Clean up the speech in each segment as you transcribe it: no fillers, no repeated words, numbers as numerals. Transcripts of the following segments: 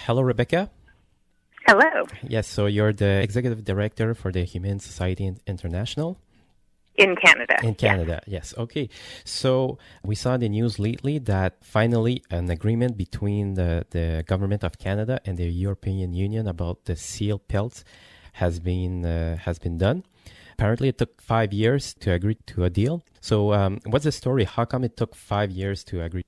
Hello, Rebecca. Hello. Yes, so you're the executive director for the Humane Society International? In Canada. In Canada, yes. Okay. So we saw in the news lately that finally an agreement between the government of Canada and the European Union about the seal pelts has been done. Apparently, it took 5 years to agree to a deal. So what's the story? How come it took 5 years to agree?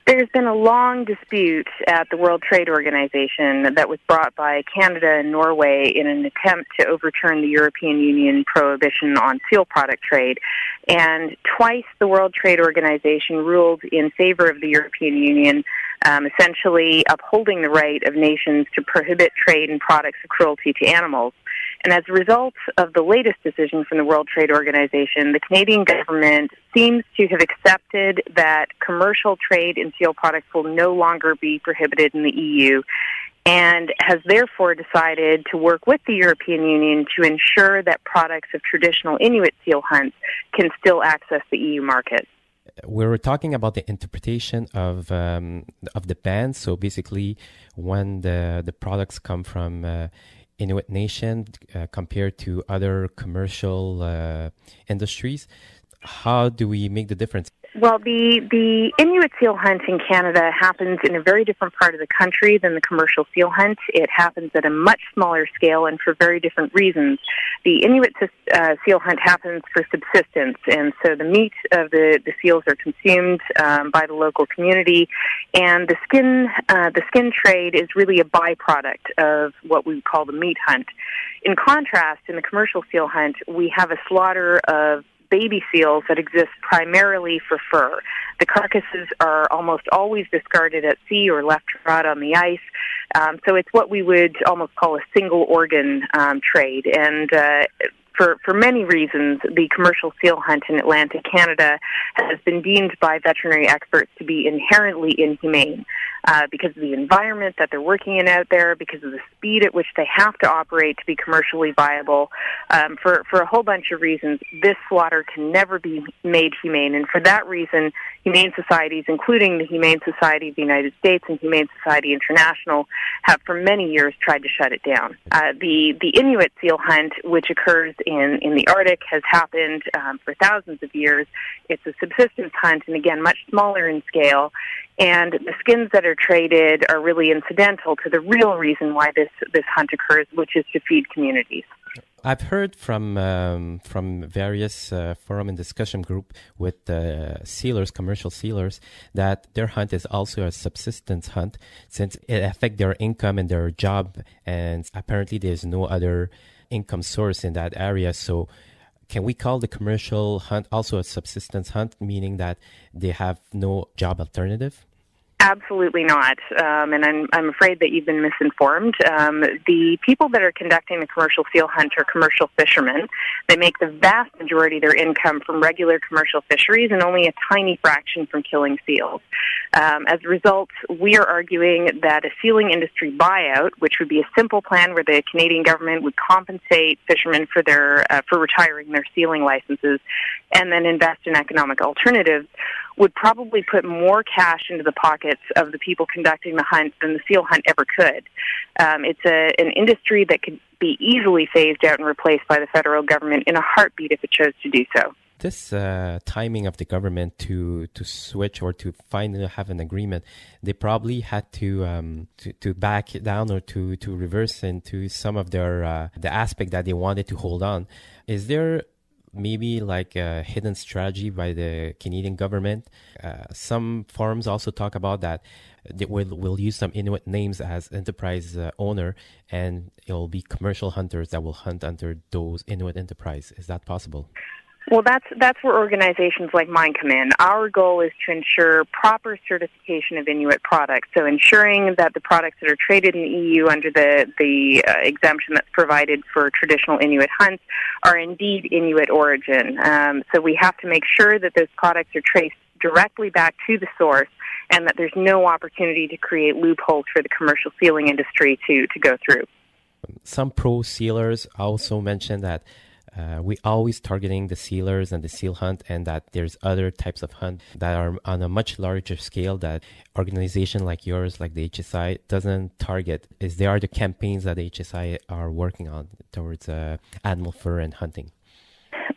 There's been a long dispute at the World Trade Organization that was brought by Canada and Norway in an attempt to overturn the European Union prohibition on seal product trade. And twice the World Trade Organization ruled in favor of the European Union, essentially upholding the right of nations to prohibit trade in products of cruelty to animals. And as a result of the latest decision from the World Trade Organization, the Canadian government seems to have accepted that commercial trade in seal products will no longer be prohibited in the EU, and has therefore decided to work with the European Union to ensure that products of traditional Inuit seal hunts can still access the EU market. We were talking about the interpretation of the ban. So basically, when the products come from Inuit Nation compared to other commercial industries, how do we make the difference? Well, the Inuit seal hunt in Canada happens in a very different part of the country than the commercial seal hunt. It happens at a much smaller scale and for very different reasons. The Inuit seal hunt happens for subsistence, and so the meat of the seals are consumed by the local community, and the skin trade is really a byproduct of what we call the meat hunt. In contrast, in the commercial seal hunt, we have a slaughter of baby seals that exist primarily for fur. The carcasses are almost always discarded at sea or left to rot on the ice. So it's what we would almost call a single organ trade. And for many reasons, the commercial seal hunt in Atlantic Canada has been deemed by veterinary experts to be inherently inhumane because of the environment that they're working in out there, because of the speed at which they have to operate to be commercially viable. For a whole bunch of reasons, this slaughter can never be made humane. And for that reason, humane societies, including the Humane Society of the United States and Humane Society International, have for many years tried to shut it down. The Inuit seal hunt, which occurs in the Arctic, has happened for thousands of years. It's a subsistence hunt, and again, much smaller in scale. And the skins that are traded are really incidental to the real reason why this hunt occurs, which is to feed communities. I've heard from various forum and discussion group with sealers, commercial sealers, that their hunt is also a subsistence hunt since it affects their income and their job, and apparently there's no other income source in that area. So can we call the commercial hunt also a subsistence hunt, meaning that they have no job alternative? Absolutely not, and I'm afraid that you've been misinformed. The people that are conducting the commercial seal hunt are commercial fishermen. They make the vast majority of their income from regular commercial fisheries and only a tiny fraction from killing seals. As a result, we are arguing that a sealing industry buyout, which would be a simple plan where the Canadian government would compensate fishermen for for retiring their sealing licenses and then invest in economic alternatives, would probably put more cash into the pockets of the people conducting the hunt than the seal hunt ever could. It's an industry that could be easily phased out and replaced by the federal government in a heartbeat if it chose to do so. This timing of the government to switch or to finally have an agreement, they probably had to back down or to reverse into some of their the aspect that they wanted to hold on. Is there maybe like a hidden strategy by the Canadian government? Some forums also talk about that they will use some Inuit names as enterprise owner, and it will be commercial hunters that will hunt under those Inuit enterprise. Is that possible? Well, that's where organizations like mine come in. Our goal is to ensure proper certification of Inuit products, so ensuring that the products that are traded in the EU under the exemption that's provided for traditional Inuit hunts are indeed Inuit origin. So we have to make sure that those products are traced directly back to the source and that there's no opportunity to create loopholes for the commercial sealing industry to go through. Some pro sealers also mention that we always targeting the sealers and the seal hunt, and that there's other types of hunt that are on a much larger scale that organization like yours, like the HSI, doesn't target. Is there are the campaigns that the HSI are working on towards animal fur and hunting?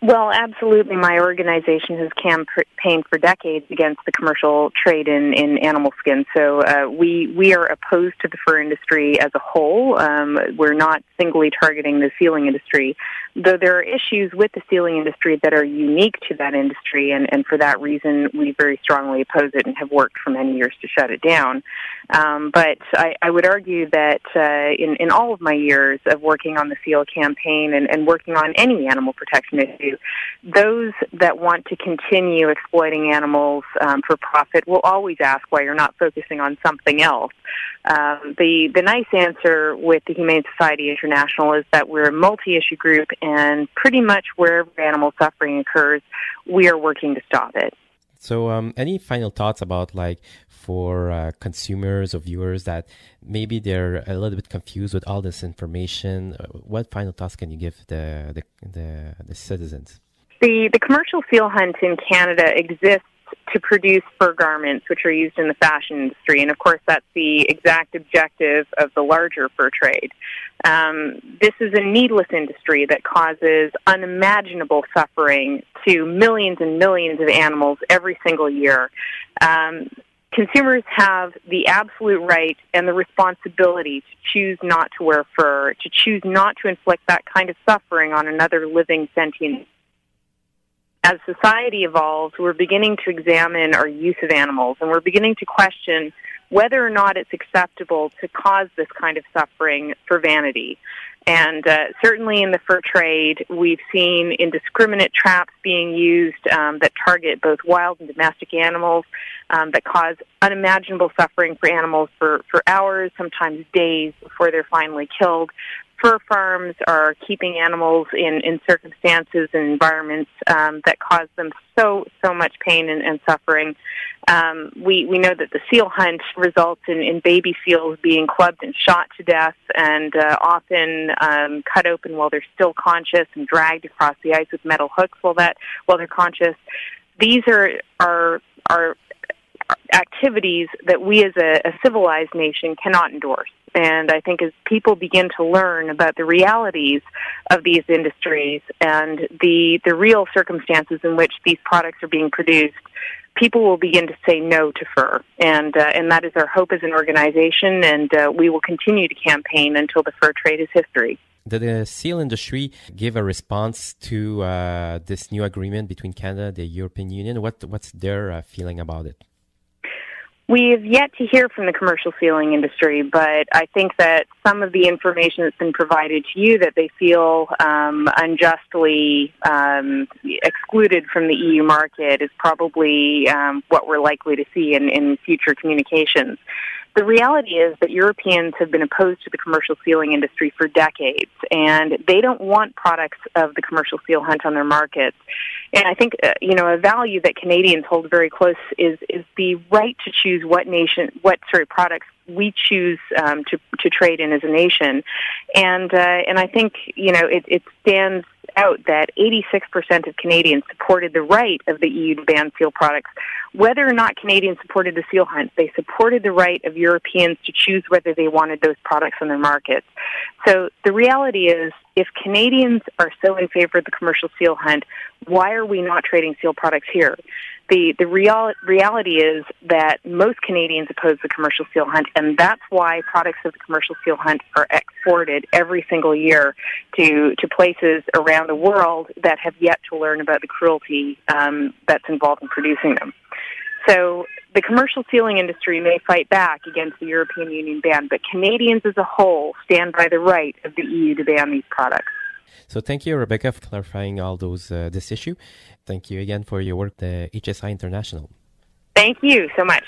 Well, absolutely. My organization has campaigned for decades against the commercial trade in animal skin. So we are opposed to the fur industry as a whole. We're not singly targeting the sealing industry, though there are issues with the sealing industry that are unique to that industry, and for that reason, we very strongly oppose it and have worked for many years to shut it down. But I would argue that in all of my years of working on the seal campaign and working on any animal protection issue, those that want to continue exploiting animals for profit will always ask why you're not focusing on something else. The nice answer with the Humane Society International is that we're a multi-issue group, and pretty much wherever animal suffering occurs, we are working to stop it. So any final thoughts about, like, for consumers or viewers that maybe they're a little bit confused with all this information? What final thoughts can you give the citizens? The commercial seal hunt in Canada exists to produce fur garments, which are used in the fashion industry. And, of course, that's the exact objective of the larger fur trade. This is a needless industry that causes unimaginable suffering to millions and millions of animals every single year. Consumers have the absolute right and the responsibility to choose not to wear fur, to choose not to inflict that kind of suffering on another living sentient. As society evolves, we're beginning to examine our use of animals, and we're beginning to question whether or not it's acceptable to cause this kind of suffering for vanity. And certainly in the fur trade, we've seen indiscriminate traps being used that target both wild and domestic animals that cause unimaginable suffering for animals for hours, sometimes days, before they're finally killed. Fur farms are keeping animals in circumstances and environments that cause them so much pain and suffering. We know that the seal hunt results in baby seals being clubbed and shot to death, and often cut open while they're still conscious and dragged across the ice with metal hooks while they're conscious. These are activities that we as a civilized nation cannot endorse. And I think as people begin to learn about the realities of these industries and the real circumstances in which these products are being produced, people will begin to say no to fur. And that is our hope as an organization, and we will continue to campaign until the fur trade is history. Did the seal industry give a response to this new agreement between Canada and the European Union? What's their feeling about it? We have yet to hear from the commercial sealing industry, but I think that some of the information that's been provided to you that they feel unjustly excluded from the EU market is probably what we're likely to see in future communications. The reality is that Europeans have been opposed to the commercial sealing industry for decades, and they don't want products of the commercial seal hunt on their markets. And I think, a value that Canadians hold very close is the right to choose what products we choose to trade in as a nation. And I think, it stands out that 86% of Canadians supported the right of the EU to ban seal products. Whether or not Canadians supported the seal hunt, they supported the right of Europeans to choose whether they wanted those products on their markets. So the reality is, if Canadians are so in favor of the commercial seal hunt, why are we not trading seal products here? The reality is that most Canadians oppose the commercial seal hunt, and that's why products of the commercial seal hunt are exported every single year to places around the world that have yet to learn about the cruelty that's involved in producing them. So the commercial sealing industry may fight back against the European Union ban, but Canadians as a whole stand by the right of the EU to ban these products. So thank you, Rebecca, for clarifying all this issue. Thank you again for your work, the HSI International. Thank you so much.